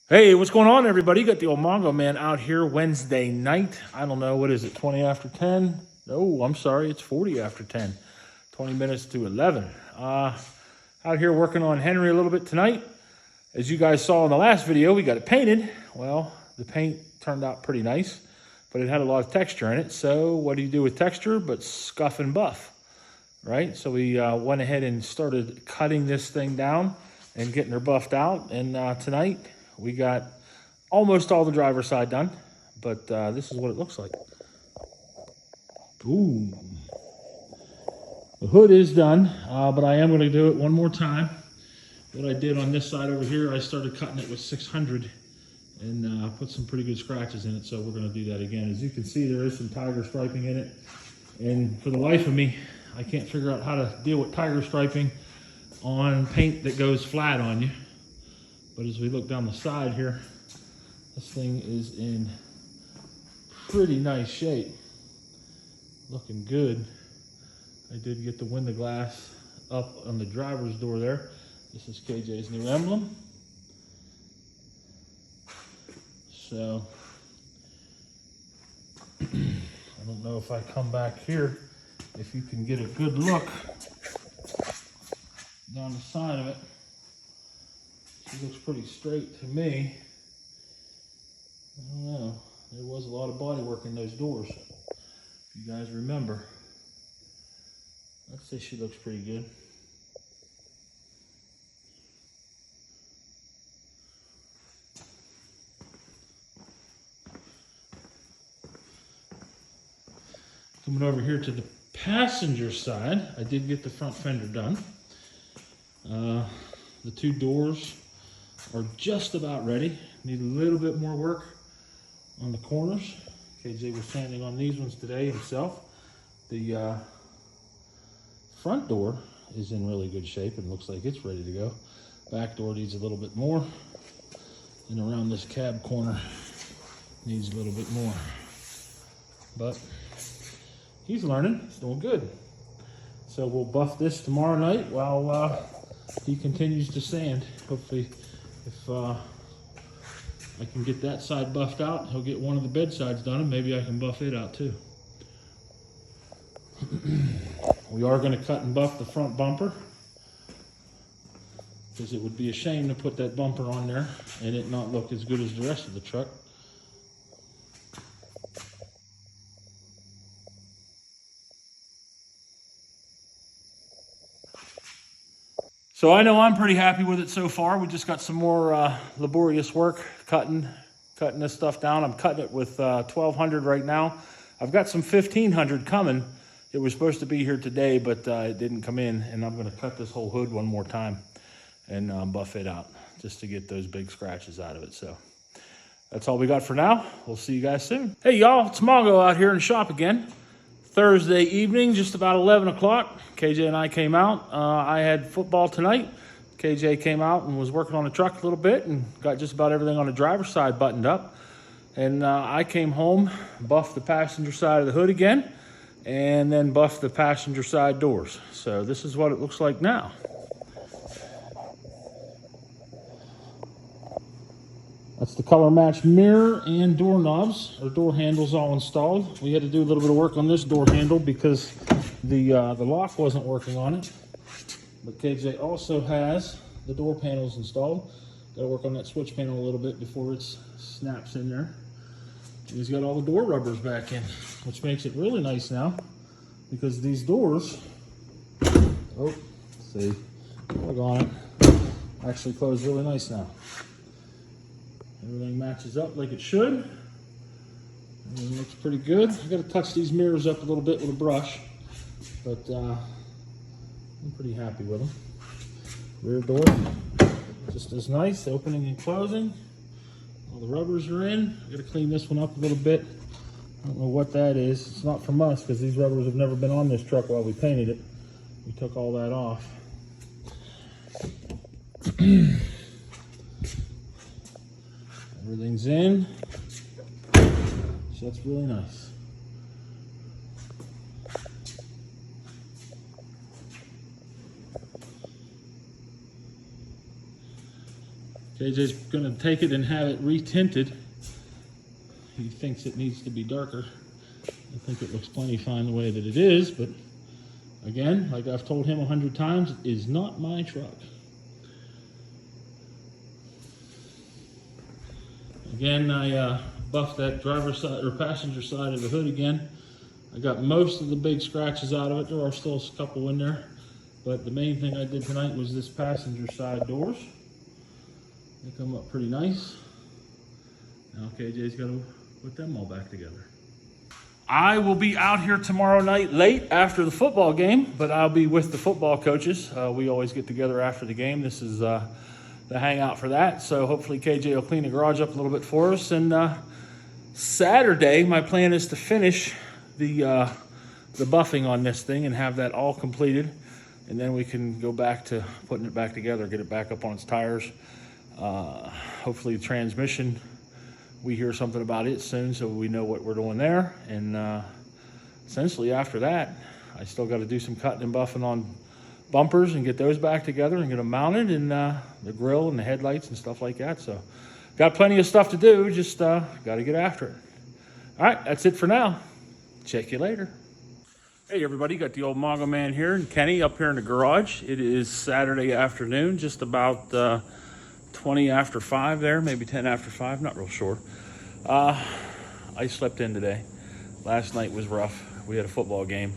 Hey, what's going on, everybody? Got the old Mongo Man out here Wednesday night. I don't know, what is it, 20 after 10? No, I'm sorry, it's 40 after 10. 20 minutes to 11. Out here working on Henry a little bit tonight. As you guys saw in the last video, we got it painted. Well, the paint turned out pretty nice, but it had a lot of texture in it. So what do you do with texture but scuff and buff, right? So we went ahead and started cutting this thing down and getting her buffed out. And tonight, we got almost all the driver's side done, but this is what it looks like. Ooh. The hood is done, but I am going to do it one more time. What I did on this side over here, I started cutting it with 600 and put some pretty good scratches in it, so we're going to do that again. As you can see, there is some tiger striping in it, and for the life of me, I can't figure out how to deal with tiger striping on paint that goes flat on you. But as we look down the side here, this thing is in pretty nice shape. Looking good. I did get the window glass up on the driver's door there. This is KJ's new emblem. So, I don't know if I come back here, if you can get a good look down the side of it. She looks pretty straight to me. I don't know. There was a lot of body work in those doors. If you guys remember. I'd say she looks pretty good. Coming over here to the passenger side, I did get the front fender done. The two doors are just about ready. Need a little bit more work on the corners. KJ was sanding on these ones today himself. The front door is in really good shape and looks like it's ready to go. Back door needs a little bit more. And around this cab corner needs a little bit more. But he's learning, he's doing good. So we'll buff this tomorrow night while he continues to sand. Hopefully, if I can get that side buffed out, he'll get one of the bed sides done, and maybe I can buff it out too. We are going to cut and buff the front bumper, because it would be a shame to put that bumper on there and it not look as good as the rest of the truck. So I know I'm pretty happy with it so far. We just got some more laborious work cutting this stuff down. I'm cutting it with 1200 right now. I've got some 1500 coming. It was supposed to be here today, but it didn't come in. And I'm going to cut this whole hood one more time and buff it out just to get those big scratches out of it. So that's all we got for now. We'll see you guys soon. Hey, y'all, it's Mongo out here in the shop again. Thursday evening, just about 11 o'clock. KJ and I came out. I had football tonight. KJ came out and was working on the truck a little bit and got just about everything on the driver's side buttoned up. And I came home, buffed the passenger side of the hood again, and then buffed the passenger side doors. So this is what it looks like now. That's the color match mirror and door knobs, or door handles all installed. We had to do a little bit of work on this door handle because the lock wasn't working on it. But KJ also has the door panels installed. Got to work on that switch panel a little bit before it snaps in there. And he's got all the door rubbers back in, which makes it really nice now because these doors, oh, see, plug on it, actually close really nice now. Everything matches up like it should. Everything looks pretty good. I've got to touch these mirrors up a little bit with a brush, but I'm pretty happy with them. Rear door, just as nice, opening and closing. All the rubbers are in. I've got to clean this one up a little bit. I don't know what that is. It's not from us because these rubbers have never been on this truck while we painted it. We took all that off. Everything's in, so that's really nice. KJ's gonna take it and have it retinted. He thinks it needs to be darker. I think it looks plenty fine the way that it is, but again, like I've told him 100 times, it is not my truck. Again, I buffed that driver's side or passenger side of the hood again. I got most of the big scratches out of it. There are still a couple in there, but the main thing I did tonight was this passenger side doors. They come up pretty nice. Now KJ's got to put them all back together. I will be out here tomorrow night late after the football game, but I'll be with the football coaches. We always get together after the game. This is the hangout for that. So hopefully KJ will clean the garage up a little bit for us. And Saturday, my plan is to finish the buffing on this thing and have that all completed. And then we can go back to putting it back together, get it back up on its tires. Hopefully the transmission, we hear something about it soon, so we know what we're doing there. And essentially after that, I still got to do some cutting and buffing on bumpers and get those back together and get them mounted, and the grill and the headlights and stuff like that. So got plenty of stuff to do, just got to get after it. All right, that's it for now. Check you later. Hey everybody, got the old Mongo Man here and Kenny up here in the garage. It is Saturday afternoon, just about 20 after 5 there, maybe 10 after 5, not real sure. I slept in today. Last night was rough. We had a football game,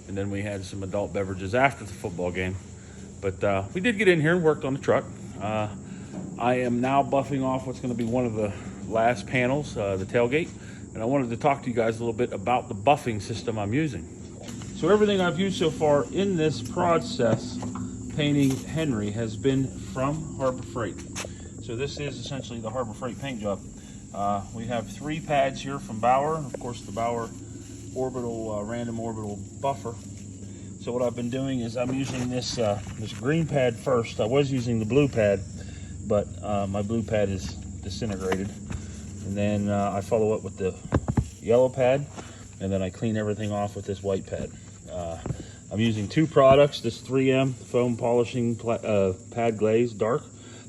and then we had some adult beverages after the football game. But we did get in here and worked on the truck. I am now buffing off what's going to be one of the last panels, the tailgate. And I wanted to talk to you guys a little bit about the buffing system I'm using. So everything I've used so far in this process, painting Henry, has been from Harbor Freight. So this is essentially the Harbor Freight paint job. We have 3 pads here from Bauer, of course the Bauer orbital, random orbital buffer. So what I've been doing is I'm using this this green pad first. I was using the blue pad, but my blue pad is disintegrated. And then I follow up with the yellow pad, and then I clean everything off with this white pad. I'm using 2 products, this 3M foam polishing pad glaze dark.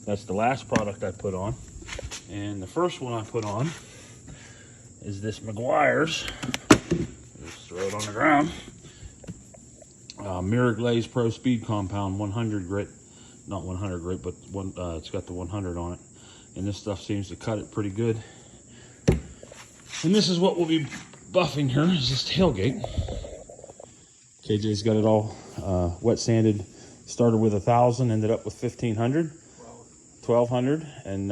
That's the last product I put on. And the first one I put on is this Meguiar's. Just throw it on the ground. Mirror Glaze Pro Speed Compound 100 grit. Not 100 grit, but it's got the 100 on it. And this stuff seems to cut it pretty good. And this is what we'll be buffing here, is this tailgate. KJ's got it all wet sanded. Started with 1,000, ended up with 1,500, 1,200, and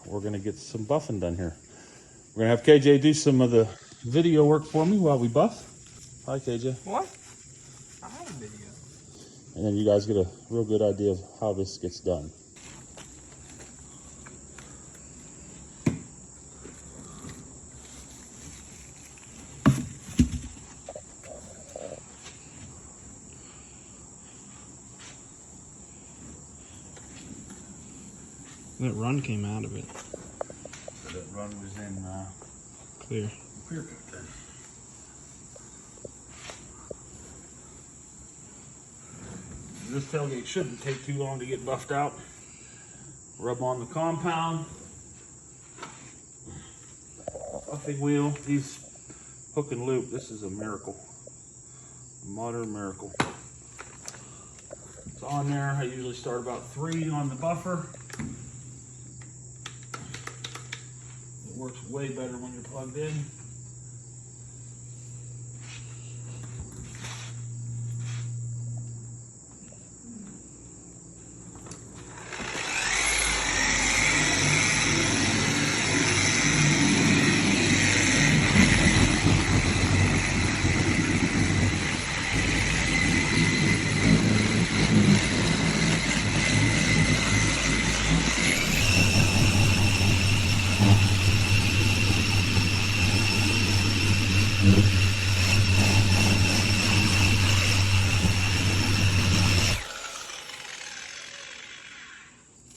we're gonna get some buffing done here. We're gonna have KJ do some of the video work for me while we buff. Hi, KJ. What? I have a video. And then you guys get a real good idea of how this gets done. That run came out of it. So that run was in Clear. clear cut there. This tailgate shouldn't take too long to get buffed out. Rub on the compound. Buffing wheel. These hook and loop. This is a miracle. A modern miracle. It's on there. I usually start about 3 on the buffer. It works way better when you're plugged in.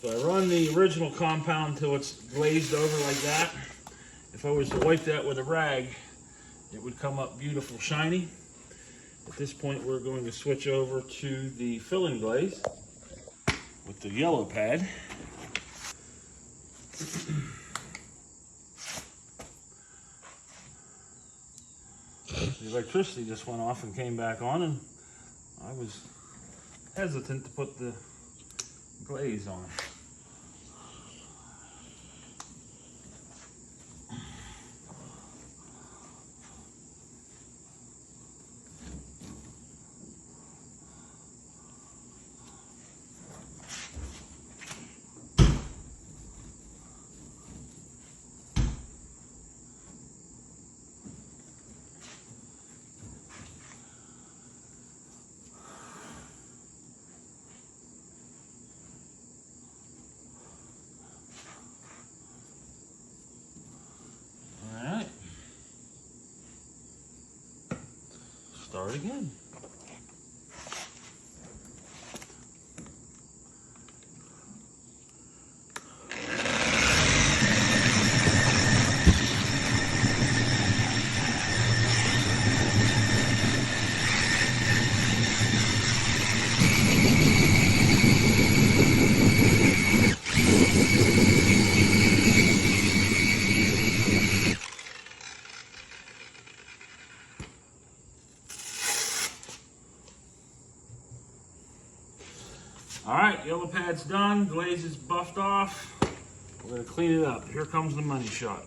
So I run the original compound until it's glazed over like that. If I was to wipe that with a rag, it would come up beautiful shiny. At this point, we're going to switch over to the fill-in glaze with the yellow pad. The electricity just went off and came back on, and I was hesitant to put the glaze on. Start again. All right, yellow pad's done, glaze is buffed off. We're gonna clean it up. Here comes the money shot.